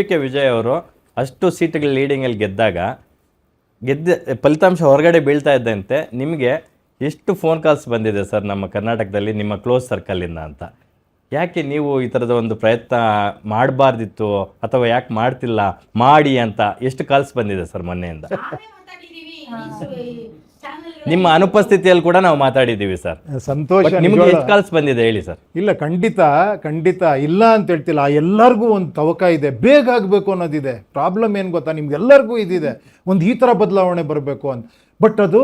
K Vijay ಅವರು ಅಷ್ಟು ಸೀಟ್ಗಳ ಲೀಡಿಂಗಲ್ಲಿ ಗೆದ್ದ ಫಲಿತಾಂಶ ಹೊರಗಡೆ ಬೀಳ್ತಾ ಇದ್ದಂತೆ ನಿಮಗೆ ಎಷ್ಟು ಫೋನ್ ಕಾಲ್ಸ್ ಬಂದಿದೆ ಸರ್ ನಮ್ಮ ಕರ್ನಾಟಕದಲ್ಲಿ ನಿಮ್ಮ ಕ್ಲೋಸ್ ಸರ್ಕಲಿಂದ ಅಂತ? ಯಾಕೆ ನೀವು ಈ ಥರದ ಒಂದು ಪ್ರಯತ್ನ ಮಾಡಬಾರ್ದಿತ್ತು ಅಥವಾ ಯಾಕೆ ಮಾಡ್ತಿಲ್ಲ ಮಾಡಿ ಅಂತ ಎಷ್ಟು ಕಾಲ್ಸ್ ಬಂದಿದೆ ಸರ್ ಮೊನ್ನೆಯಿಂದ? ನಿಮ್ಮ ಅನುಪಸ್ಥಿತಿಯಲ್ಲಿ ಕೂಡ ನಾವು ಮಾತಾಡಿದ್ದೀವಿ ಸರ್. ಸಂತೋಷ. ನಿಮಗೆ ಎಷ್ಟು ಕಾಲ್ಸ್ ಬಂದಿದೆ ಹೇಳಿ ಸರ್? ಇಲ್ಲ, ಖಂಡಿತ ಇಲ್ಲ ಅಂತ ಹೇಳ್ತಿಲ್ಲ. ಎಲ್ಲರಿಗೂ ಒಂದು ತವಕ ಇದೆ, ಬೇಗ ಆಗಬೇಕು ಅನ್ನೋದಿದೆ. ಪ್ರಾಬ್ಲಮ್ ಏನು ಗೊತ್ತಾ, ನಿಮ್ಗೆಲ್ಲರಿಗೂ ಇದಿದೆ, ಒಂದು ಈ ಥರ ಬದಲಾವಣೆ ಬರಬೇಕು ಅಂತ. ಬಟ್ ಅದು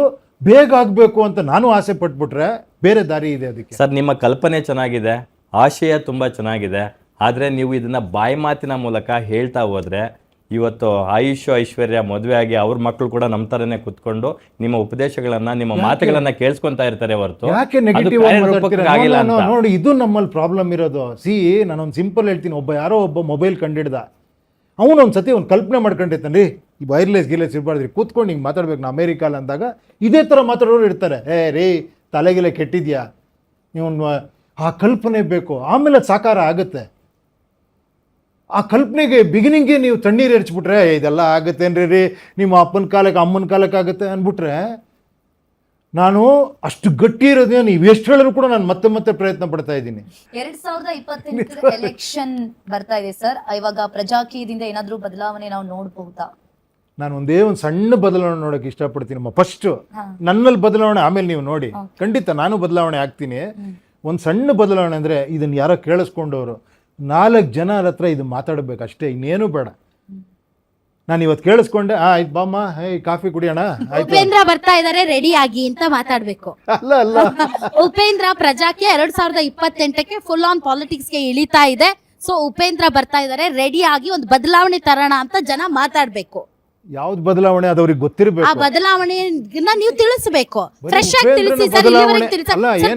ಬೇಗ ಆಗಬೇಕು ಅಂತ ನಾನು ಆಸೆ ಪಟ್ಬಿಟ್ರೆ ಬೇರೆ ದಾರಿ ಇದೆ ಅದಕ್ಕೆ. ಸರ್, ನಿಮ್ಮ ಕಲ್ಪನೆ ಚೆನ್ನಾಗಿದೆ, ಆಶಯ ತುಂಬ ಚೆನ್ನಾಗಿದೆ. ಆದರೆ ನೀವು ಇದನ್ನು ಬಾಯಿ ಮಾತಿನ ಮೂಲಕ ಹೇಳ್ತಾ ಹೋದರೆ ಇವತ್ತು ಆಯುಷ್ ಐಶ್ವರ್ಯ ಮದುವೆ ಆಗಿ ಅವ್ರ ಮಕ್ಕಳು ಕೂಡ ನಮ್ಮ ಥರನೇ ಕುತ್ಕೊಂಡು ನಿಮ್ಮ ಉಪದೇಶಗಳನ್ನ ನಿಮ್ಮ ಮಾತುಗಳನ್ನ ಕೇಳಿಸ್ಕೊಂತಾ ಇರ್ತಾರೆ ಹೊರತು ಯಾಕೆ ನೆಗೆಟಿವ್ ನೋಡಿ. ಇದು ನಮ್ಮಲ್ಲಿ ಪ್ರಾಬ್ಲಮ್ ಇರೋದು. ನಾನೊಂದು ಸಿಂಪಲ್ ಹೇಳ್ತೀನಿ. ಯಾರೋ ಒಬ್ಬ ಮೊಬೈಲ್ ಕಂಡಿಡ್ದ, ಅವನೊಂದು ಸತಿ ಒಂದು ಕಲ್ಪನೆ ಮಾಡ್ಕೊಂಡಿರ್ತಾನೆ, ಈ ವೈರ್ಲೆಸ್ ಇರಬಾರ್ದ್ರಿ, ಕೂತ್ಕೊಂಡು ಹಿಂಗೆ ಮಾತಾಡ್ಬೇಕು ನಾ ಅಮೇರಿಕಾಲ್ ಅಂದಾಗ ಇದೇ ಥರ ಮಾತಾಡೋರು ಇರ್ತಾರೆ. ತಲೆಗೆಲೆ ಕೆಟ್ಟಿದ್ಯಾ, ನೀವು ಆ ಕಲ್ಪನೆ ಬೇಕು, ಆಮೇಲೆ ಅದು ಸಾಕಾರ ಆಗುತ್ತೆ. ಆ ಕಲ್ಪನೆಗೆ ಬಿಗಿನಿಂಗ್ಗೆ ನೀವು ತಣ್ಣೀರು ಎರಚ್ಬಿಟ್ರೆ ಇದೆಲ್ಲ ಆಗುತ್ತೇನ್ರಿ ರೀ, ನಿಮ್ಮ ಅಪ್ಪನ ಕಾಲಕ್ಕೆ ಅಮ್ಮನ ಕಾಲಕ್ಕೆ ಆಗುತ್ತೆ ಅಂದ್ಬಿಟ್ರೆ, ನಾನು ಅಷ್ಟು ಗಟ್ಟಿ ಇರೋದೇ ನೀವು ಎಷ್ಟು ಹೇಳಿದ್ರು ಕೂಡ ನಾನು ಮತ್ತೆ ಪ್ರಯತ್ನ ಪಡ್ತಾ ಇದ್ದೀನಿ. 2028 ಎಲೆಕ್ಷನ್ ಬರ್ತಾ ಇದೆ ಸರ್, ಇವಾಗ ಪ್ರಜಾಕೀಯದಿಂದ ಏನಾದರೂ ಬದಲಾವಣೆ ನಾವು ನೋಡಬಹುದಾ? ನಾನು ಒಂದೇ ಒಂದು ಸಣ್ಣ ಬದಲಾವಣೆ ನೋಡೋಕೆ ಇಷ್ಟಪಡ್ತೀನಿ. ಫಸ್ಟ್ ನನ್ನಲ್ಲಿ ಬದಲಾವಣೆ, ಆಮೇಲೆ ನೀವು ನೋಡಿ. ಖಂಡಿತ ನಾನು ಬದಲಾವಣೆ ಆಗ್ತೀನಿ. ಒಂದು ಸಣ್ಣ ಬದಲಾವಣೆ ಅಂದರೆ ಇದನ್ನು ಯಾರೋ ಕೇಳಿಸ್ಕೊಂಡವರು 4 ಜನ ಹತ್ರ ಇದು ಮಾತಾಡಬೇಕು ಅಷ್ಟೇ, ಇನ್ನೇನು ಬೇಡ. ನಾನು ಇವತ್ತು ಕೇಳಿಸ್ಕೊಂಡೆ, ಆಯ್ತು ಬಾಮ್ಮ, ಕಾಫಿ ಕುಡಿಯೋಣ, ಉಪೇಂದ್ರ ಬರ್ತಾ ಇದಾರೆ ರೆಡಿ ಆಗಿ ಅಂತ ಮಾತಾಡ್ಬೇಕು. ಅಲ್ಲ ಉಪೇಂದ್ರ ಪ್ರಜಾಕೀಯ 2028ಕ್ಕೆ ಫುಲ್ ಆನ್ ಪಾಲಿಟಿಕ್ಸ್ಗೆ ಇಳಿತಾ ಇದೆ. ಸೊ ಉಪೇಂದ್ರ ಬರ್ತಾ ಇದಾರೆ ರೆಡಿ ಆಗಿ ಒಂದು ಬದಲಾವಣೆ ತರೋಣ ಅಂತ ಜನ ಮಾತಾಡ್ಬೇಕು. ಯಾವ್ದು ಬದಲಾವಣೆ ಅದು ಅವ್ರಿಗೆ ಗೊತ್ತಿರಬೇಕು. ಆ ಬದಲಾವಣೆನ ನೀವು ತಿಳಿಸಬೇಕು, ಫ್ರೆಶ್ ಆಗಿ ತಿಳಿಸಿ sir.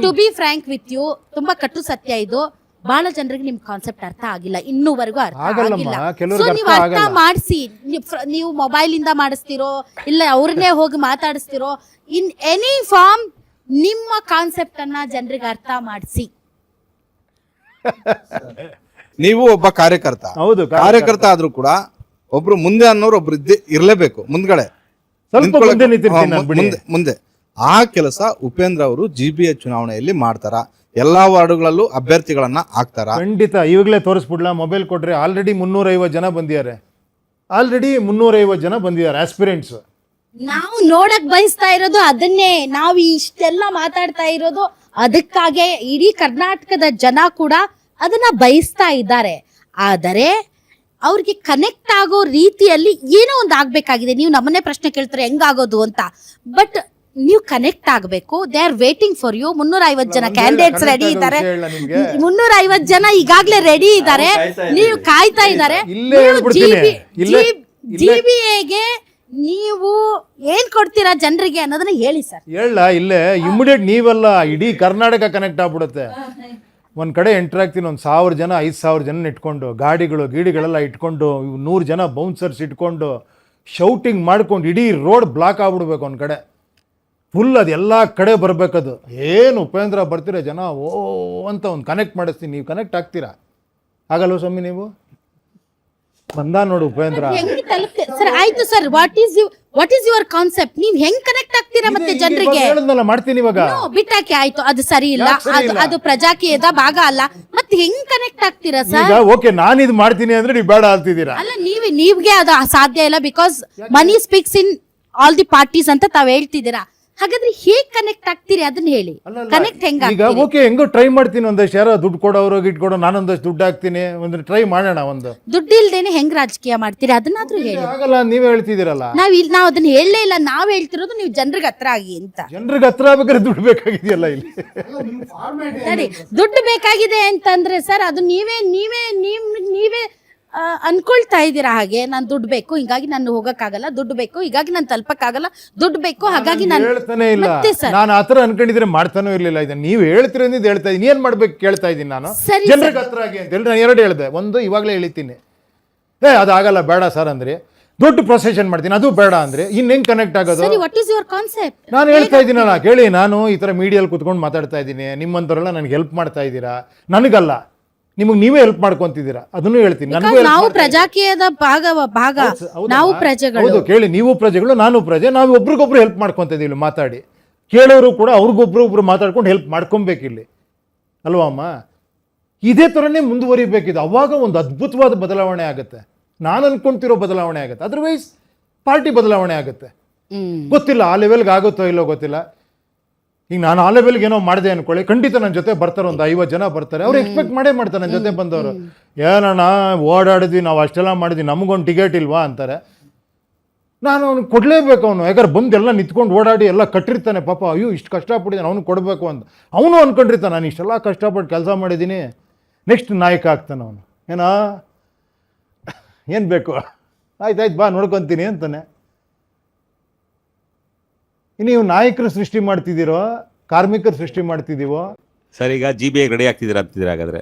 To be frank with you, ತುಂಬಾ ಕಟ್ಟು ಸತ್ಯ ಇದು. ಬಹಳ ಜನರಿಗೆ ನಿಮ್ ಕಾನ್ಸೆಪ್ಟ್ ಅರ್ಥ ಆಗಿಲ್ಲ, ಇನ್ನೂವರೆಗೂ ಅರ್ಥ ಆಗಿಲ್ಲ. ಸೊ ನೀವು ಅರ್ಥ ಮಾಡಿಸಿ, ನೀವು ಮೊಬೈಲ್ ಇಂದ ಮಾಡಿಸ್ತಿರೋ ಇಲ್ಲ ಅವ್ರನ್ನೇ ಹೋಗಿ ಮಾತಾಡಿಸ್ತಿರೋ, ಇನ್ ಎನಿ ಫಾರ್ಮ್ ನಿಮ್ಮ ಕಾನ್ಸೆಪ್ಟ್ ಅನ್ನ ಜನರಿಗೆ ಅರ್ಥ ಮಾಡಿಸಿ. ನೀವು ಒಬ್ಬ ಕಾರ್ಯಕರ್ತ, ಹೌದು, ಕಾರ್ಯಕರ್ತ ಆದ್ರೂ ಕೂಡ ಒಬ್ರು ಮುಂದೆ ಅನ್ನೋರು ಒಬ್ರು ಇರ್ಲೇಬೇಕು, ಮುಂದ್ಗಡೆ ಮುಂದೆ. ಆ ಕೆಲಸ ಉಪೇಂದ್ರ ಅವರು GBA ಚುನಾವಣೆಯಲ್ಲಿ ಮಾಡ್ತಾರ? ಎಲ್ಲಾ ವಾರ್ಡುಗಳಲ್ಲೂ ಅಭ್ಯರ್ಥಿಗಳನ್ನ ಹಾಕ್ತಾರ? ಖಂಡಿತ. ಇವಾಗಲೇ ತೋರಿಸ್ಬಿಡ್ಲಾ, ಮೊಬೈಲ್ ಕೊಟ್ರೆ ಆಲ್ರೆಡಿ 350 ಜನ ಬಂದಿದ್ದಾರೆ, ಆಸ್ಪಿರೆಂಟ್ಸ್. ನಾವು ನೋಡಕ್ ಬಯಸ್ತಾ ಇರೋದು ಅದನ್ನೇ, ನಾವು ಇಷ್ಟೆಲ್ಲ ಮಾತಾಡ್ತಾ ಇರೋದು ಅದಕ್ಕಾಗೆ. ಇಡೀ ಕರ್ನಾಟಕದ ಜನ ಕೂಡ ಅದನ್ನ ಬಯಸ್ತಾ ಇದ್ದಾರೆ. ಆದರೆ ಅವ್ರಿಗೆ ಕನೆಕ್ಟ್ ಆಗೋ ರೀತಿಯಲ್ಲಿ ಏನೋ ಒಂದು ಆಗ್ಬೇಕಾಗಿದೆ. ನೀವು ನಮ್ಮನ್ನೇ ಪ್ರಶ್ನೆ ಕೇಳ್ತಾರೆ ಹೆಂಗಾಗೋದು ಅಂತ, ಬಟ್ ನೀವು ಕನೆಕ್ಟ್ ಆಗಬೇಕು. They are waiting for you. 350 ಜನ ಕ್ಯಾಂಡಿಡೇಟ್ಸ್ ರೆಡಿ ಇದ್ದಾರೆ, 350 ಜನ ಈಗಾಗಲೇ ರೆಡಿ ಇದ್ದಾರೆ, ನೀವು ಕಾಯ್ತಾ ಇದ್ದಾರೆ. GBAಗೆ ನೀವು ಏನ್ ಕೊಡ್ತೀರಾ ಜನರಿಗೆ ಅನ್ನೋದನ್ನ ಹೇಳಿ ಸರ್. ಇಲ್ಲೇ ಇಮಿಡಿಯೇಟ್ ನೀವೆಲ್ಲ ಇಡೀ ಕರ್ನಾಟಕ ಕನೆಕ್ಟ್ ಆಗ್ಬಿಡುತ್ತೆ. ಒಂದು ಕಡೆ ಎಂಟರ್ ಆಗ್ತೀನಿ, ಒಂದು 1000 ಜನ 5000 ಜನ ಇಟ್ಕೊಂಡು, ಗೀಡಿಗಳೆಲ್ಲ ಇಟ್ಕೊಂಡು, 100 ಜನ ಬೌನ್ಸರ್ಸ್ ಇಟ್ಕೊಂಡು, ಶೌಟಿಂಗ್ ಮಾಡ್ಕೊಂಡು ಇಡೀ ರೋಡ್ ಬ್ಲಾಕ್ ಆಗ್ಬಿಡ್ಬೇಕು. ಒಂದು ಕಡೆ ಫುಲ್ ಅದೆಲ್ಲ ಕಡೆ ಬರಬೇಕದು. ಏನು ಉಪೇಂದ್ರ ಬರ್ತೀರ ಜನ ಓ ಅಂತ ಒಂದು ಕನೆಕ್ಟ್ ಮಾಡಿಸ್ತೀನಿ. ನೀವು ಕನೆಕ್ಟ್ ಆಗ್ತೀರಾ? ಆಗಲ್ವ ಸ್ವಾಮಿ? ನೀವು ಬಂದ ನೋಡು ಉಪೇಂದ್ರ. ಸರ್ ಆಯ್ತು sir, what is your concept? ನೀವು ಹೆಂಗ್ ಕನೆಕ್ಟ್ ಆಗ್ತೀರಾ ಮತ್ತೆ ಜನರಿಗೆ? ಮಾಡ್ತೀನಿ ಇವಾಗ, ಬಿಟ್ಟಾಕಿ ಆಯ್ತು, ಅದು ಸರಿ ಇಲ್ಲ, ಅದು ಪ್ರಜಾಕೀಯದ ಭಾಗ ಅಲ್ಲ, ಮತ್ತೆ ಹೆಂಗ್ ಕನೆಕ್ಟ್ ಆಗ್ತೀರಾ ಸರ್? ಓಕೆ, ನಾನು ಇದು ಮಾಡ್ತೀನಿ ಅಂದ್ರೆ ನೀವು ಬೇಡ ಅಂತಿದ್ದೀರಾ? ಅಲ್ಲ, ನೀವ್ಗೆ ಅದು ಸಾಧ್ಯ ಇಲ್ಲ, because money speaks in all the parties ಅಂತ ತಾವ್ ಹೇಳ್ತಿದ್ದೀರಾ. ಹಾಗಾದ್ರೆ ಹೇಗ್ ಕನೆಕ್ಟ್ ಆಗ್ತೀರಿ ಅದನ್ನ ಹೇಳಿ. ಕನೆಕ್ಟ್ ಈಗ ಓಕೆ, ಹೆಂಗೋ ಟ್ರೈ ಮಾಡ್ತೀನಿ. ಒಂದಷ್ಟು ಯಾರೋ ದುಡ್ಡು ಕೊಡೋರು ಗಿಟ್ಕೊಡೋ, ನಾನೊಂದಷ್ಟು ದುಡ್ಡು ಹಾಕ್ತೀನಿ, ಒಂದು ಟ್ರೈ ಮಾಡೋಣ. ಒಂದು ದುಡ್ಡು ಇಲ್ದೇನೆ ಹೆಂಗ್ ರಾಜಕೀಯ ಮಾಡ್ತೀರಿ ಅದನ್ನಾದ್ರೂ ಹೇಳಿ. ಆಗಲ್ಲ, ನೀವೇ ಹೇಳ್ತಿದ್ದೀರಲ್ಲ. ನಾವ್ ಅದನ್ನ ಹೇಳಲೇ ಇಲ್ಲ, ನಾವ್ ಹೇಳ್ತಿರೋದು ನೀವು ಜನರಿಗೆ ಹತ್ರ ಆಗಿ ಅಂತ. ಜನರಿಗೆ ಹತ್ರ ಆಗ್ಬೇಕಾದ್ರೆ ದುಡ್ಡು ಬೇಕಾಗಿದೆಯಲ್ಲ ಇಲ್ಲಿ. ಸರಿ, ದುಡ್ಡು ಬೇಕಾಗಿದೆ ಅಂತಂದ್ರೆ ಸರ್ ಅದು ನೀವೇ ಅನ್ಕೊಳ್ತಾ ಇದ್ದೀರಾ. ಹಾಗೆ ನಾನು ದುಡ್ಡು ಬೇಕು, ಹೀಗಾಗಿ ನಾನು ಹೋಗಕ್ಕಾಗಲ್ಲ, ದುಡ್ಡು ಬೇಕು ಹೀಗಾಗಿ ನಾನು ತಲುಪಕ್ಕಾಗಲ್ಲ, ದುಡ್ಡು ಬೇಕು ಹಾಗಾಗಿ ನಾನು ಹೇಳ್ತಾನೆ ಇಲ್ಲ. ನಾನು ಆತರ ಅನ್ಕೊಂಡಿದ್ರೆ ಮಾಡ್ತಾನೂ ಇರ್ಲಿಲ್ಲ. ಇದನ್ನ ನೀವು ಹೇಳ್ತೀರ ಅಂದಿದ್ದು ಹೇಳ್ತಾ ಇದೀನಿ. ಏನ್ ಮಾಡ್ಬೇಕು ಕೇಳ್ತಾ ಇದೀನಿ ನಾನು, ಜನರಿಗೆ ಹತ್ರ ಆಗಿ ಅಂತ ಹೇಳಿ. ನಾನು 2 ಹೇಳಿದೆ. ಒಂದು ಇವಾಗಲೇ ಹೇಳಿತೀನಿ, ಅದಾಗಲ್ಲ ಬೇಡ ಸರ್ ಅಂದ್ರೆ. ದೊಡ್ಡ ಪ್ರೊಸೆಷನ್ ಮಾಡ್ತೀನಿ, ಅದು ಬೇಡ ಅಂದ್ರೆ ಇನ್ ಹೆಂಗ್ ಕನೆಕ್ಟ್ ಆಗೋದು? ನಾನು ಹೇಳ್ತಾ ಇದ್ದೀನಲ್ಲ ಕೇಳಿ. ನಾನು ಈ ತರ ಮೀಡಿಯಲ್ಲಿ ಕುತ್ಕೊಂಡು ಮಾತಾಡ್ತಾ ಇದ್ದೀನಿ, ನಿಮ್ಮಂತವರೆಲ್ಲ ನನಗೆ ಹೆಲ್ಪ್ ಮಾಡ್ತಾ ಇದ್ದೀರಾ. ನನಗಲ್ಲ, ನಿಮಗೆ ನೀವೇ ಹೆಲ್ಪ್ ಮಾಡ್ಕೊಂತಿದ್ದೀರಾ, ಅದನ್ನು ಹೇಳ್ತೀನಿ. ನನಗೂ help ನಾವು ಮಾಡ್ತಾ ಪ್ರಜಾಕೀಯದ ಭಾಗ ಹೌದಮ್ಮ? ನಾವು ಪ್ರಜೆಗಳು. ಹೌದು, ಕೇಳಿ, ನೀವು ಪ್ರಜೆಗಳು, ನಾನು ಪ್ರಜೆ, ನಾವು ಒಬ್ರಿಗೊಬ್ರು ಹೆಲ್ಪ್ ಮಾಡ್ಕೊತ ಇದೀವಿ ಮಾತಾಡಿ. ಕೇಳೋರು ಕೂಡ ಅವ್ರಿಗೊಬ್ರು ಮಾತಾಡ್ಕೊಂಡು ಹೆಲ್ಪ್ ಮಾಡ್ಕೊಬೇಕಿಲ್ಲಿ, ಅಲ್ವಾ ಅಮ್ಮ? ಇದೇ ಥರನೇ ಮುಂದುವರಿಬೇಕಿದೆ, ಅವಾಗ ಒಂದು ಅದ್ಭುತವಾದ ಬದಲಾವಣೆ ಆಗುತ್ತೆ. ನಾನು ಅನ್ಕೊಂತಿರೋ ಬದಲಾವಣೆ ಆಗುತ್ತೆ, ಅದರ್ವೈಸ್ ಪಾರ್ಟಿ ಬದಲಾವಣೆ ಆಗುತ್ತೆ. ಗೊತ್ತಿಲ್ಲ ಆ ಲೆವೆಲ್ಗೆ ಆಗುತ್ತೋ ಇಲ್ಲೋ ಗೊತ್ತಿಲ್ಲ. ಈಗ ನಾನು ಆ ಲೆವೆಲ್ಗೆ ಏನೋ ಮಾಡಿದೆ ಅನ್ಕೊಳ್ಳಿ, ಖಂಡಿತ ನನ್ನ ಜೊತೆ ಬರ್ತಾರೆ, ಒಂದು 50 ಜನ ಬರ್ತಾರೆ. ಅವ್ರು ಎಕ್ಸ್ಪೆಕ್ಟ್ ಮಾಡೇ ಮಾಡ್ತಾರೆ ನನ್ನ ಜೊತೆ ಬಂದವರು. ಏನಣ್ಣ ಓಡಾಡಿದ್ವಿ, ನಾವು ಅಷ್ಟೆಲ್ಲ ಮಾಡಿದ್ವಿ, ನಮಗೊಂದು ಟಿಕೆಟ್ ಇಲ್ವಾ ಅಂತಾರೆ. ನಾನು ಅವ್ನಿಗೆ ಕೊಡಲೇಬೇಕು. ಅವನು ಯಾಕಂದ್ರೆ ಬಂದು ಎಲ್ಲ ನಿಂತ್ಕೊಂಡು ಓಡಾಡಿ ಎಲ್ಲ ಕಟ್ಟಿರ್ತಾನೆ ಪಾಪ. ಅಯ್ಯೋ ಇಷ್ಟು ಕಷ್ಟಪಟ್ಟಿದ್ದಾನೆ, ಅವ್ನು ಕೊಡಬೇಕು ಅಂತ ಅವನು ಅಂದ್ಕೊಂಡಿರ್ತಾನೆ. ನಾನು ಇಷ್ಟೆಲ್ಲ ಕಷ್ಟಪಟ್ಟು ಕೆಲಸ ಮಾಡಿದ್ದೀನಿ, ನೆಕ್ಸ್ಟ್ ನಾಯಕ ಆಗ್ತಾನೆ ಅವನು. ಏನೋ ಏನು ಬೇಕು, ಆಯ್ತಾಯ್ತು ಬಾ ನೋಡ್ಕೊತೀನಿ ಅಂತಾನೆ. ನೀವು ನಾಯಕರು ಸೃಷ್ಟಿ ಮಾಡ್ತಿದ್ದೀರೋ ಕಾರ್ಮಿಕರು ಸೃಷ್ಟಿ ಮಾಡ್ತಿದ್ದೀವೋ? ಸರ್ ಈಗ GBI ರೆಡಿ ಆಗ್ತಿದ್ದೀರಾ ಅಂತಿದ್ದೀರಾ? ಹಾಗಾದ್ರೆ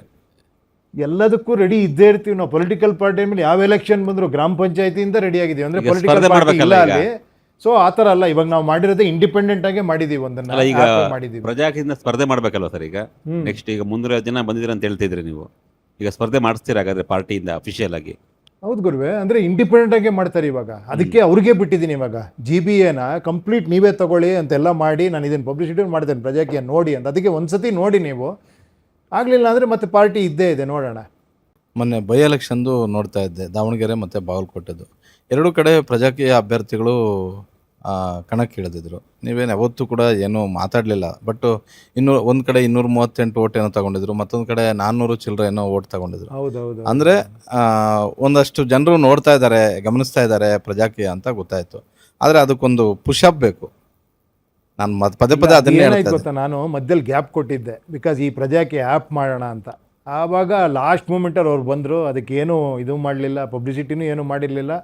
ಎಲ್ಲದಕ್ಕೂ ರೆಡಿ ಇದ್ದೇ ಇರ್ತೀವಿ ನಾವು. ಪೊಲಿಟಿಕಲ್ ಪಾರ್ಟಿ ಮೇಲೆ ಯಾವ ಎಲೆಕ್ಷನ್ ಬಂದ್ರು ಗ್ರಾಮ ಪಂಚಾಯತಿಯಿಂದ ರೆಡಿ ಆಗಿದ್ದೀವಿ. ಅಂದ್ರೆ ಈಗ ಪೊಲಿಟಿಕಲ್ ಸ್ಪರ್ಧೆ ಪಾರ್ಟಿ ಇಲ್ಲ ಮಾಡ್ಬೇಕಲ್ಲ ಅಲ್ಲಿ. ಸೊ ಆ ಥರ ಅಲ್ಲ, ಇವಾಗ ನಾವು ಮಾಡಿರೋದೇ ಇಂಡಿಪೆಂಡೆಂಟ್ ಆಗಿ ಮಾಡಿದೀವಿ, ಒಂದನ್ನ ಅಲ್ಲ, ಈಗ ಮಾಡಿದೀವಿ. ಪ್ರಜಾಕಿಯಿಂದ ಸ್ಪರ್ಧೆ ಮಾಡ್ಬೇಕಲ್ವ ಸರ್? ಈಗ ನೆಕ್ಸ್ಟ್ ಈಗ 300 ಜನ ಬಂದಿದ್ದೀರಾ ಅಂತ ಹೇಳ್ತಿದ್ರಿ ನೀವು, ಈಗ ಸ್ಪರ್ಧೆ ಮಾಡಿಸ್ತೀರಾ ಹಾಗಾದ್ರೆ ಪಾರ್ಟಿಯಿಂದ ಅಫಿಷಿಯಲ್ ಆಗಿ? ಹೌದು ಗುರುವೆ, ಅಂದ್ರೆ ಇಂಡಿಪೆಂಡೆಂಟ್ ಆಗಿ ಮಾಡ್ತಾರೆ ಇವಾಗ. ಅದಕ್ಕೆ ಅವ್ರಿಗೆ ಬಿಟ್ಟಿದ್ದೀನಿ ಇವಾಗ. GBAನ ಕಂಪ್ಲೀಟ್ ನೀವೇ ತಗೊಳ್ಳಿ ಅಂತೆಲ್ಲ ಮಾಡಿ ನಾನು ಇದನ್ನು ಪಬ್ಲಿಸಿಟಿ ಮಾಡ್ತೇನೆ, ಪ್ರಜಾಕೀಯ ನೋಡಿ ಅಂತ. ಅದಕ್ಕೆ ಒಂದ್ಸತಿ ನೋಡಿ ನೀವು, ಆಗಲಿಲ್ಲ ಅಂದರೆ ಮತ್ತೆ ಪಾರ್ಟಿ ಇದ್ದೇ ಇದೆ, ನೋಡೋಣ. ಮೊನ್ನೆ ಬೈ ಎಲೆಕ್ಷನ್ದು ನೋಡ್ತಾ ಇದ್ದೆ, ದಾವಣಗೆರೆ ಮತ್ತು ಬಾಗಲಕೋಟೆದು. ಎರಡೂ ಕಡೆ ಪ್ರಜಾಕೀಯ ಅಭ್ಯರ್ಥಿಗಳು ಕಣಕ್ಕಿಳಿದಿದ್ರು. ನೀವೇನು ಯಾವತ್ತೂ ಕೂಡ ಏನೂ ಮಾತಾಡಲಿಲ್ಲ. ಬಟ್ ಒಂದು ಕಡೆ 238 ಓಟ್ ಏನೋ ತಗೊಂಡಿದ್ರು, ಮತ್ತೊಂದು ಕಡೆ 400 ಚಿಲ್ಲರೆ ಏನೋ ಓಟ್ ತಗೊಂಡಿದ್ರು. ಹೌದೌದು. ಅಂದರೆ ಒಂದಷ್ಟು ಜನರು ನೋಡ್ತಾ ಇದ್ದಾರೆ, ಗಮನಿಸ್ತಾ ಇದ್ದಾರೆ ಪ್ರಜಾಕೀಯ ಅಂತ ಗೊತ್ತಾಯಿತು. ಆದರೆ ಅದಕ್ಕೊಂದು ಪುಷಪ್ ಬೇಕು. ನಾನು ಪದೇ ಪದೇ ಅದನ್ನೇ ಏನಾಯ್ತು ಹೇಳ್ತಾ ಗೊತ್ತಾ, ನಾನು ಮಧ್ಯದಲ್ಲಿ ಗ್ಯಾಪ್ ಕೊಟ್ಟಿದ್ದೆ, ಬಿಕಾಸ್ ಈ ಪ್ರಜಾಕೀಯ ಆ್ಯಪ್ ಮಾಡೋಣ ಅಂತ. ಆವಾಗ ಲಾಸ್ಟ್ ಮೂಮೆಂಟಲ್ಲಿ ಅವ್ರು ಬಂದರು, ಅದಕ್ಕೇನು ಇದು ಮಾಡಲಿಲ್ಲ, ಪಬ್ಲಿಸಿಟಿನೂ ಏನೂ ಮಾಡಿರಲಿಲ್ಲ.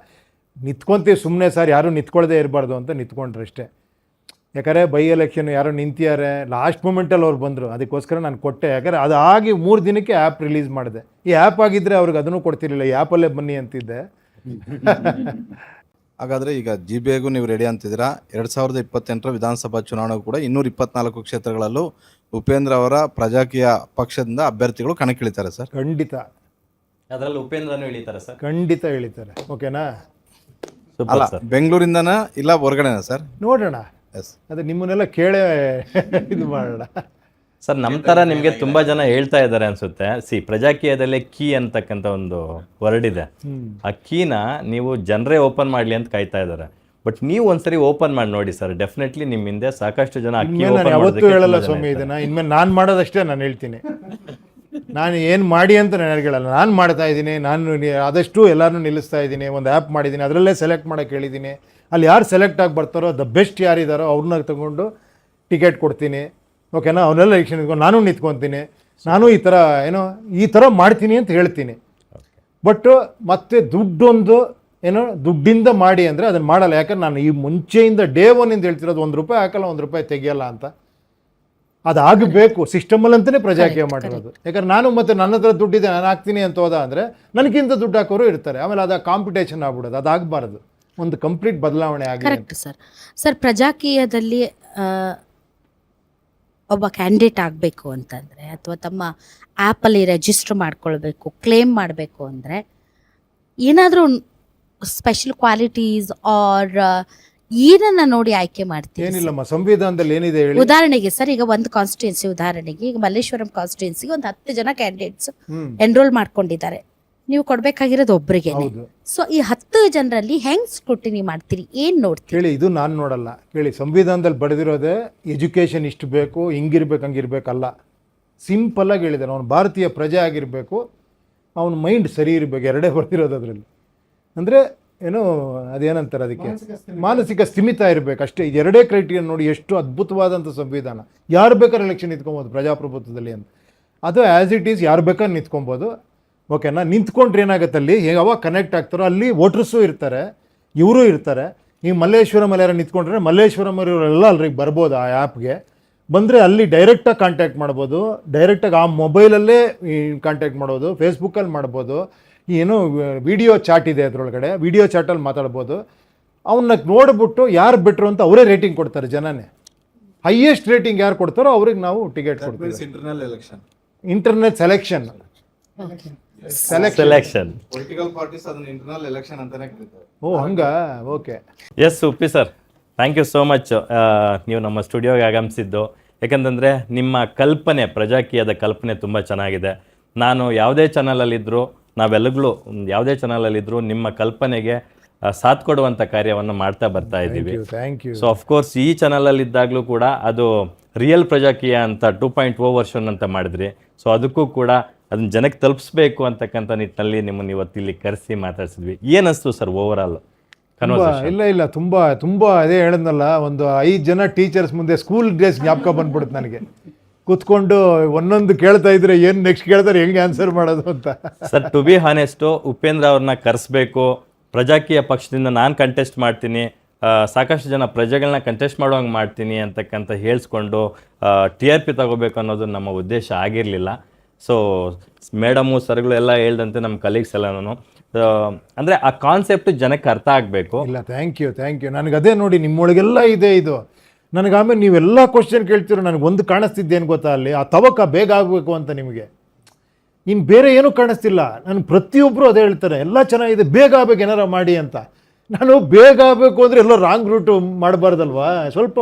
ನಿಂತ್ಕೊಂತೀವಿ ಸುಮ್ಮನೆ ಸರ್, ಯಾರೂ ನಿಂತ್ಕೊಳ್ಳದೆ ಇರಬಾರ್ದು ಅಂತ ನಿಂತ್ಕೊಂಡ್ರೆ ಅಷ್ಟೇ. ಯಾಕಂದರೆ ಬೈ ಎಲೆಕ್ಷನ್ ಯಾರೋ ನಿಂತಿದ್ದಾರೆ, ಲಾಸ್ಟ್ ಮೂಮೆಂಟಲ್ಲಿ ಅವ್ರು ಬಂದರು, ಅದಕ್ಕೋಸ್ಕರ ನಾನು ಕೊಟ್ಟೆ. ಯಾಕಂದರೆ ಅದಾಗಿ 3 ದಿನಕ್ಕೆ ಆ್ಯಪ್ ರಿಲೀಸ್ ಮಾಡಿದೆ. ಈ ಆ್ಯಪ್ ಆಗಿದ್ದರೆ ಅವ್ರಿಗೆ ಅದನ್ನು ಕೊಡ್ತಿರ್ಲಿಲ್ಲ, ಈ ಆ್ಯಪಲ್ಲೇ ಬನ್ನಿ ಅಂತಿದ್ದೆ. ಹಾಗಾದರೆ ಈಗ GBAಗೂ ನೀವು ರೆಡಿ ಅಂತಿದ್ದೀರಾ. 2028 ವಿಧಾನಸಭಾ ಚುನಾವಣೆಗೂ ಕೂಡ 224 ಕ್ಷೇತ್ರಗಳಲ್ಲೂ ಉಪೇಂದ್ರ ಅವರ ಪ್ರಜಾಕೀಯ ಪಕ್ಷದಿಂದ ಅಭ್ಯರ್ಥಿಗಳು ಕಣಕ್ಕಿಳಿತಾರೆ ಸರ್? ಖಂಡಿತ, ಅದರಲ್ಲಿ ಉಪೇಂದ್ರನೂ ಇಳಿತಾರೆ ಸರ್? ಖಂಡಿತ ಇಳಿತಾರೆ. ಓಕೆನಾ? ಅಲ್ಲ, ಬೆಂಗಳೂರಿಂದನಾ ಇಲ್ಲ ಹೊರಗಡೆನಾ ಸರ್? ನೋಡೋಣ, ಎಸ್. ಅದು ನಿಮ್ಮನ್ನೆಲ್ಲ ಕೇಳೇ ಇದು ಮಾಡೋಣ ಸರ್. ನಮ್ಮ ಥರ ನಿಮಗೆ ತುಂಬ ಜನ ಹೇಳ್ತಾ ಇದ್ದಾರೆ ಅನ್ಸುತ್ತೆ. ಪ್ರಜಾಕೀಯದಲ್ಲೇ ಕೀ ಅಂತಕ್ಕಂಥ ಒಂದು ವರ್ಡ್ ಇದೆ. ಆ ಕೀನ ನೀವು ಜನರೇ ಓಪನ್ ಮಾಡಲಿ ಅಂತ ಕಾಯ್ತಾ ಇದ್ದಾರೆ. ಬಟ್ ನೀವು ಒಂದ್ಸರಿ ಓಪನ್ ಮಾಡಿ ನೋಡಿ ಸರ್, ಡೆಫಿನೆಟ್ಲಿ ನಿಮ್ಮ ಹಿಂದೆ ಸಾಕಷ್ಟು ಜನ ಕೀ ಇನ್ಮೇಲೆ ನಾನು ಯಾವತ್ತೂ ಹೇಳಲ್ಲ ಸ್ವಾಮಿ ಇದನ್ನ. ಇನ್ಮೇಲೆ ನಾನು ಮಾಡೋದಷ್ಟೇ ನಾನು ಹೇಳ್ತೀನಿ. ನಾನು ಏನು ಮಾಡಿ ಅಂತ ನಾನು ಹೇಳಲ್ಲ, ನಾನು ಮಾಡ್ತಾ ಇದ್ದೀನಿ. ನಾನು ಆದಷ್ಟು ಎಲ್ಲರೂ ನಿಲ್ಲಿಸ್ತಾ ಇದ್ದೀನಿ. ಒಂದು ಆ್ಯಪ್ ಮಾಡಿದ್ದೀನಿ, ಅದರಲ್ಲೇ ಸೆಲೆಕ್ಟ್ ಮಾಡೋಕ್ಕೆ ಹೇಳಿದ್ದೀನಿ. ಅಲ್ಲಿ ಯಾರು ಸೆಲೆಕ್ಟ್ ಆಗಿ ಬರ್ತಾರೋ, ದ ಬೆಸ್ಟ್ ಯಾರಿದ್ದಾರೋ ಅವ್ರನ್ನ ತಗೊಂಡು ಟಿಕೆಟ್ ಕೊಡ್ತೀನಿ. ಓಕೆನಾ? ಅವನ್ನೆಲ್ಲ ಎಲೆಕ್ಷನ್ ನಾನು ನಿಂತ್ಕೊತೀನಿ. ನಾನು ಈ ಥರ ಮಾಡ್ತೀನಿ ಅಂತ ಹೇಳ್ತೀನಿ. ಬಟ್ ಮತ್ತೆ ದುಡ್ಡೊಂದು ದುಡ್ಡಿಂದ ಮಾಡಿ ಅಂದರೆ ಅದನ್ನು ಮಾಡಲ್ಲ. ಯಾಕಂದ್ರೆ ನಾನು ಈ ಮುಂಚೆಯಿಂದ ಡೇ 1 ಹೇಳ್ತಿರೋದು, ₹1 ಹಾಕಲ್ಲ, ₹1 ತೆಗಿಯಲ್ಲ ಅಂತ. ಅದಾಗಬೇಕು ಸಿಸ್ಟಮಲ್ಲಿ ಅಂತಲೇ ಪ್ರಜಾಕೀಯ ಮಾಡಿರೋದು. ಯಾಕಂದ್ರೆ ನಾನು ಮತ್ತೆ ನನ್ನ ಹತ್ರ ದುಡ್ಡಿದೆ, ನಾನು ಹಾಕ್ತೀನಿ ಅಂತ ಹೋದ ಅಂದರೆ ನನಗಿಂತ ದುಡ್ಡು ಹಾಕೋರು ಇರ್ತಾರೆ. ಆಮೇಲೆ ಅದು ಕಾಂಪಿಟೇಷನ್ ಆಗ್ಬಿಡೋದು. ಅದಾಗಬಾರ್ದು. ಒಂದು ಕಂಪ್ಲೀಟ್ ಬದಲಾವಣೆ ಆಗಿದೆ. Correct sir. ಪ್ರಜಾಕೀಯದಲ್ಲಿ ಒಬ್ಬ ಕ್ಯಾಂಡಿಡೇಟ್ ಆಗಬೇಕು ಅಂತಂದರೆ, ಅಥವಾ ತಮ್ಮ ಆ್ಯಪಲ್ಲಿ ರಿಜಿಸ್ಟರ್ ಮಾಡ್ಕೊಳ್ಬೇಕು, ಕ್ಲೇಮ್ ಮಾಡಬೇಕು ಅಂದರೆ ಏನಾದರೂ ಸ್ಪೆಷಲ್ ಕ್ವಾಲಿಟೀಸ್ ಆರ್ ಏನನ್ನ ನೋಡಿ ಆಯ್ಕೆ ಮಾಡ್ತೀವಿ? ಏನಿಲ್ಲಮ್ಮ, ಸಂವಿಧಾನದಲ್ಲಿ ಏನಿದೆ ಹೇಳಿ. ಉದಾಹರಣೆಗೆ ಸರ್, ಈಗ ಒಂದು ಕಾನ್ಸ್ಟಿಟ್ಯೂನ್ಸಿ, ಉದಾಹರಣೆಗೆ ಈಗ ಮಲ್ಲೇಶ್ವರಂ ಕಾನ್ಸ್ಟಿಟ್ಯೂನ್ಸಿಗೆ ಒಂದು 10 ಜನ ಕ್ಯಾಂಡಿಡೇಟ್ಸ್ ಎನ್ರೋಲ್ ಮಾಡ್ಕೊಂಡಿದ್ದಾರೆ. ನೀವು ಕೊಡ್ಬೇಕಾಗಿರೋದು ಒಬ್ಬರಿಗೆ. ಸೊ ಈ 10 ಜನರಲ್ಲಿ ಹೆಂಗ್ ಸ್ಕ್ರೂಟಿನಿ ಮಾಡ್ತೀರಿ? ಏನ್ ನೋಡ್ತೀರಿ? ಕೇಳಿ, ಇದು ನಾನು ನೋಡಲ್ಲ. ಕೇಳಿ, ಸಂವಿಧಾನದಲ್ಲಿ ಬರೆದಿರೋದೇ ಎಜುಕೇಷನ್ ಇಷ್ಟು ಬೇಕು, ಹಿಂಗಿರ್ಬೇಕು, ಹಂಗಿರ್ಬೇಕಲ್ಲ. ಸಿಂಪಲ್ ಆಗಿ ಹೇಳಿದಾರೆ. ಅವನು ಭಾರತೀಯ ಪ್ರಜೆ ಆಗಿರಬೇಕು, ಅವನ ಮೈಂಡ್ ಸರಿ ಇರಬೇಕು. ಎರಡೇ ಬರ್ತಿರೋದು ಅದರಲ್ಲಿ. ಅಂದರೆ ಏನೋ ಅದೇನಂತಾರೆ ಅದಕ್ಕೆ, ಮಾನಸಿಕ ಸ್ಥಿಮಿತ ಇರಬೇಕು ಅಷ್ಟೇ. ಇದು ಎರಡೇ ಕ್ರೈಟೀರಿಯಾ ನೋಡಿ. ಎಷ್ಟು ಅದ್ಭುತವಾದಂಥ ಸಂವಿಧಾನ. ಯಾರು ಬೇಕಾದ್ರೆ ಎಲೆಕ್ಷನ್ ನಿಂತ್ಕೊಬೋದು ಪ್ರಜಾಪ್ರಭುತ್ವದಲ್ಲಿ ಅಂತ. ಅದು ಆ್ಯಸ್ ಇಟ್ ಈಸ್ ಯಾರು ಬೇಕಾದ್ರೆ ನಿಂತ್ಕೊಬೋದು. ಓಕೆನಾ? ನಿಂತ್ಕೊಂಡ್ರೆ ಏನಾಗುತ್ತೆ, ಅಲ್ಲಿ ಯಾವಾಗ ಕನೆಕ್ಟ್ ಆಗ್ತಾರೋ ಅಲ್ಲಿ ವೋಟರ್ಸು ಇರ್ತಾರೆ, ಇವರು ಇರ್ತಾರೆ. ಈ ಮಲ್ಲೇಶ್ವರಂ ಯಾರು ನಿಂತ್ಕೊಂಡ್ರೆ ಮಲ್ಲೇಶ್ವರಂ ಇವರೆಲ್ಲ ಅಲ್ಲಿಗೆ ಬರ್ಬೋದು. ಆ ಆ್ಯಪ್ಗೆ ಬಂದರೆ ಅಲ್ಲಿ ಡೈರೆಕ್ಟಾಗಿ ಕಾಂಟ್ಯಾಕ್ಟ್ ಮಾಡ್ಬೋದು. ಡೈರೆಕ್ಟಾಗಿ ಆ ಮೊಬೈಲಲ್ಲೇ ಕಾಂಟ್ಯಾಕ್ಟ್ ಮಾಡ್ಬೋದು, ಫೇಸ್ಬುಕ್ಕಲ್ಲಿ ಮಾಡ್ಬೋದು. ಏನು ವಿಡಿಯೋ ಚಾಟ್ ಇದೆ ಅದರೊಳಗಡೆ, ವಿಡಿಯೋ ಚಾಟಲ್ಲಿ ಮಾತಾಡ್ಬೋದು. ಅವನ್ನ ನೋಡಿಬಿಟ್ಟು ಯಾರು ಬೆಟ್ರು ಅಂತ ಅವರೇ ರೇಟಿಂಗ್ ಕೊಡ್ತಾರೆ ಜನನೇ. ಹೈಯೆಸ್ಟ್ ರೇಟಿಂಗ್ ಯಾರು ಕೊಡ್ತಾರೋ ಅವ್ರಿಗೆ ನಾವು ಟಿಕೆಟ್ ಕೊಡ್ತೀವಿ. Internal election, internet selection. Selection. Political parties ಅದನ್ನ ಇಂಟರ್ನಲ್ ಎಲೆಕ್ಷನ್ ಅಂತಾನೆ ಕರೀತಾರೆ. ಓ ಹಂಗ, okay. Yes Uppi sir, thank you so much ನೀವು ನಮ್ಮ ಸ್ಟುಡಿಯೋಗೆ ಆಗಮಿಸಿದ್ದು. ಯಾಕಂತಂದರೆ ನಿಮ್ಮ ಕಲ್ಪನೆ, ಪ್ರಜಾಕೀಯದ ಕಲ್ಪನೆ ತುಂಬ ಚೆನ್ನಾಗಿದೆ. ನಾನು ಯಾವುದೇ ಚಾನಲಲ್ಲಿದ್ದರೂ, ನಾವೆಲ್ಲಗಳು ಯಾವುದೇ ಚಾನಲಲ್ಲಿದ್ದರೂ ನಿಮ್ಮ ಕಲ್ಪನೆಗೆ ಸಾಥ್ ಕೊಡುವಂಥ ಕಾರ್ಯವನ್ನು ಮಾಡ್ತಾ ಬರ್ತಾ ಇದ್ದೀವಿ. Thank you. ಸೊ ಅಫ್ಕೋರ್ಸ್ ಈ ಚಾನಲಲ್ಲಿ ಇದ್ದಾಗಲೂ ಕೂಡ ಅದು ರಿಯಲ್ ಪ್ರಜಾಕೀಯ ಅಂತ 2.0 ವರ್ಷನ್ ಅಂತ ಮಾಡಿದ್ರಿ. ಸೊ ಅದಕ್ಕೂ ಕೂಡ ಅದನ್ನ ಜನಕ್ಕೆ ತಲುಪಿಸ್ಬೇಕು ಅಂತಕ್ಕಂಥ ನಿಟ್ಟಿನಲ್ಲಿ ನಿಮ್ಮನ್ನು ಇವತ್ತು ಇಲ್ಲಿ ಕರೆಸಿ ಮಾತಾಡ್ಸಿದ್ವಿ. ಏನಿಸ್ತು ಸರ್ ಓವರ್ ಆಲ್ ಕನ್ವರ್ಸೇಷನ್? ಇಲ್ಲ ತುಂಬ ಅದೇ ಹೇಳಿದ್ನಲ್ಲ, ಒಂದು 5 ಜನ ಟೀಚರ್ಸ್ ಮುಂದೆ ಸ್ಕೂಲ್ ಡೇಸ್ ಜ್ಞಾಪಕ ಬಂದ್ಬಿಡುತ್ತೆ ನನಗೆ. ಕೂತ್ಕೊಂಡು ಒಂದೊಂದು ಕೇಳ್ತಾ ಇದ್ರೆ ಏನು ನೆಕ್ಸ್ಟ್ ಕೇಳ್ತಾರೆ, ಹೆಂಗೆ ಆನ್ಸರ್ ಮಾಡೋದು ಅಂತ. Sir to B honest, Upendra ಅವ್ರನ್ನ ಕರೆಸ್ಬೇಕು, ಪ್ರಜಾಕೀಯ ಪಕ್ಷದಿಂದ ನಾನು ಕಂಟೆಸ್ಟ್ ಮಾಡ್ತೀನಿ, ಸಾಕಷ್ಟು ಜನ ಪ್ರಜೆಗಳನ್ನ ಕಂಟೆಸ್ಟ್ ಮಾಡುವಂಗೆ ಮಾಡ್ತೀನಿ ಅಂತಕ್ಕಂಥ ಹೇಳಿಸ್ಕೊಂಡು TRP ತಗೋಬೇಕು ಅನ್ನೋದು ನಮ್ಮ ಉದ್ದೇಶ ಆಗಿರಲಿಲ್ಲ. ಸೊ ಮೇಡಮು ಸರ್ಗಳು ಎಲ್ಲ ಹೇಳ್ದಂತೆ ನಮ್ಮ ಕಲೀಗ್ಸ್ ಎಲ್ಲನೂ ಅಂದರೆ ಆ ಕಾನ್ಸೆಪ್ಟ್ ಜನಕ್ಕೆ ಅರ್ಥ ಆಗಬೇಕು. ಇಲ್ಲ, ಥ್ಯಾಂಕ್ ಯು. ನನಗೆ ಅದೇ ನೋಡಿ, ನಿಮ್ಮೊಳಗೆಲ್ಲ ಇದೆ ಇದು. ನನಗೆ ಆಮೇಲೆ ನೀವೆಲ್ಲ ಕ್ವಶನ್ ಕೇಳ್ತಿರೋ, ನನಗೆ ಒಂದು ಕಾಣಿಸ್ತಿದ್ದೇನು ಗೊತ್ತಾ, ಅಲ್ಲಿ ಆ ತವಕ ಬೇಗ ಆಗಬೇಕು ಅಂತ ನಿಮಗೆ. ಇನ್ನು ಬೇರೆ ಏನೂ ಕಾಣಿಸ್ತಿಲ್ಲ. ನನಗೆ ಪ್ರತಿಯೊಬ್ಬರು ಅದೇ ಹೇಳ್ತಾರೆ, ಎಲ್ಲ ಚೆನ್ನಾಗಿದೆ, ಬೇಗ ಆಗಬೇಕು ಏನಾರ ಮಾಡಿ ಅಂತ. ನಾನು ಬೇಗ ಆಗಬೇಕು ಅಂದರೆ ಎಲ್ಲೋ ರಾಂಗ್ ರೂಟು ಮಾಡಬಾರ್ದಲ್ವಾ? ಸ್ವಲ್ಪ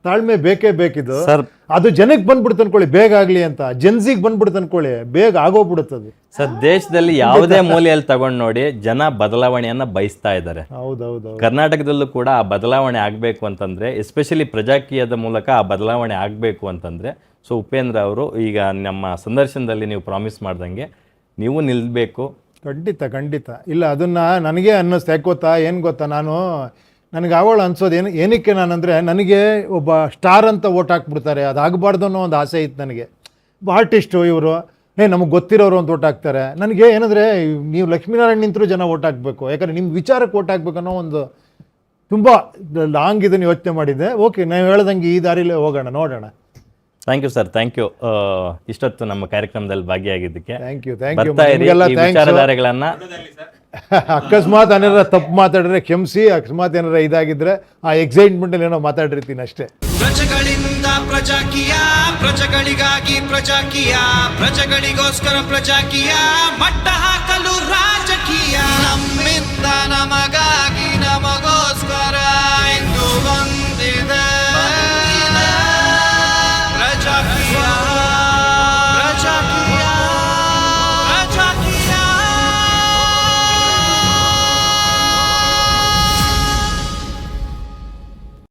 ತಾಳ್ಮೆ ಬೇಕೇ ಬೇಕಿದ್ದು. ಸರ್ ಅದು ಜನಕ್ಕೆ ಬಂದ್ಬಿಡ್ತು ಅನ್ಕೊಳ್ಳಿ, ಬೇಗ ಆಗಲಿ ಅಂತ. ಜನ್ಸಿಗೆ ಬಂದ್ಬಿಡ್ತು ಅನ್ಕೊಳ್ಳಿ, ಬೇಗ ಆಗೋಗ್ಬಿಡುತ್ತದೆ. ಸರ್ ದೇಶದಲ್ಲಿ ಯಾವುದೇ ಮೂಲೆಯಲ್ಲಿ ತಗೊಂಡು ನೋಡಿ, ಜನ ಬದಲಾವಣೆಯನ್ನು ಬಯಸ್ತಾ ಇದ್ದಾರೆ. ಹೌದೌದು. ಕರ್ನಾಟಕದಲ್ಲೂ ಕೂಡ ಆ ಬದಲಾವಣೆ ಆಗಬೇಕು ಅಂತಂದರೆ, ಎಸ್ಪೆಷಲಿ ಪ್ರಜಾಕೀಯದ ಮೂಲಕ ಆ ಬದಲಾವಣೆ ಆಗಬೇಕು ಅಂತಂದರೆ, ಸೊ ಉಪೇಂದ್ರ ಅವರು ಈಗ ನಮ್ಮ ಸಂದರ್ಶನದಲ್ಲಿ ನೀವು ಪ್ರಾಮಿಸ್ ಮಾಡ್ದಂಗೆ ನೀವು ನಿಲ್ಲಬೇಕು. ಖಂಡಿತ. ಇಲ್ಲ, ಅದನ್ನು ನನಗೆ ಅನ್ನಿಸ್ತು. ಯಾಕೆ ಗೊತ್ತಾ, ಏನು ಗೊತ್ತಾ, ನನಗೆ ಆವಳು ಅನ್ಸೋದು ಏನಕ್ಕೆ ನಾನಂದರೆ, ನನಗೆ ಒಬ್ಬ ಸ್ಟಾರ್ ಅಂತ ಓಟ್ ಹಾಕ್ಬಿಡ್ತಾರೆ, ಅದಾಗಬಾರ್ದು ಅನ್ನೋ ಒಂದು ಆಸೆ ಇತ್ತು ನನಗೆ. ಆರ್ಟಿಸ್ಟು ಇವರು, ನಮಗೆ ಗೊತ್ತಿರೋರು ಅಂತ ಓಟ್ ಹಾಕ್ತಾರೆ. ನನಗೆ ಏನಂದರೆ, ನೀವು ಲಕ್ಷ್ಮೀನಾರಾಯಣ್ ನಿಂತರೂ ಜನ ಓಟ್ ಹಾಕಬೇಕು, ಯಾಕಂದರೆ ನಿಮ್ಮ ವಿಚಾರಕ್ಕೆ ಓಟ್ ಹಾಕ್ಬೇಕು ಅನ್ನೋ ಒಂದು ತುಂಬ ಲಾಂಗ್ ಇದನ್ನು ಯೋಚನೆ ಮಾಡಿದ್ದೆ. ಓಕೆ, ನಾವು ಹೇಳ್ದಂಗೆ ಈ ದಾರಿಲೇ ಹೋಗೋಣ, ನೋಡೋಣ. Thank you sir, thank you ಇಷ್ಟೊತ್ತು ನಮ್ಮ ಕಾರ್ಯಕ್ರಮದಲ್ಲಿ ಭಾಗಿಯಾಗಿದ್ದಕ್ಕೆ. Thank you. ಬರ್ತಾ ಇರಿ, ಈ ವಿಚಾರಧಾರೆಗಳನ್ನ ಅಕಸ್ಮಾತ್ ಏನಾರ ತಪ್ಪು ಮಾತಾಡಿದ್ರೆ ಕ್ಷಮಿಸಿ. ಅಕಸ್ಮಾತ್ ಏನಾರ ಇದಾಗಿದ್ರೆ ಆ ಎಕ್ಸೈಟ್ಮೆಂಟಲ್ಲಿ ಏನೋ ಮಾತಾಡಿರ್ತೀನಿ ಅಷ್ಟೇ. ಪ್ರಜೆಗಳಿಂದ ಪ್ರಜಾಕೀಯ, ಪ್ರಜೆಗಳಿಗಾಗಿ ಪ್ರಜಾಕೀಯ, ಪ್ರಜೆಗಳಿಗೋಸ್ಕರ ಪ್ರಜಾಕೀಯ, ಮಟ್ಟ ಹಾಕಲು ರಾಜಕೀಯ. ನಮ್ಮಿಂದ ನಮಗಾಗಿ ನಮಗೋ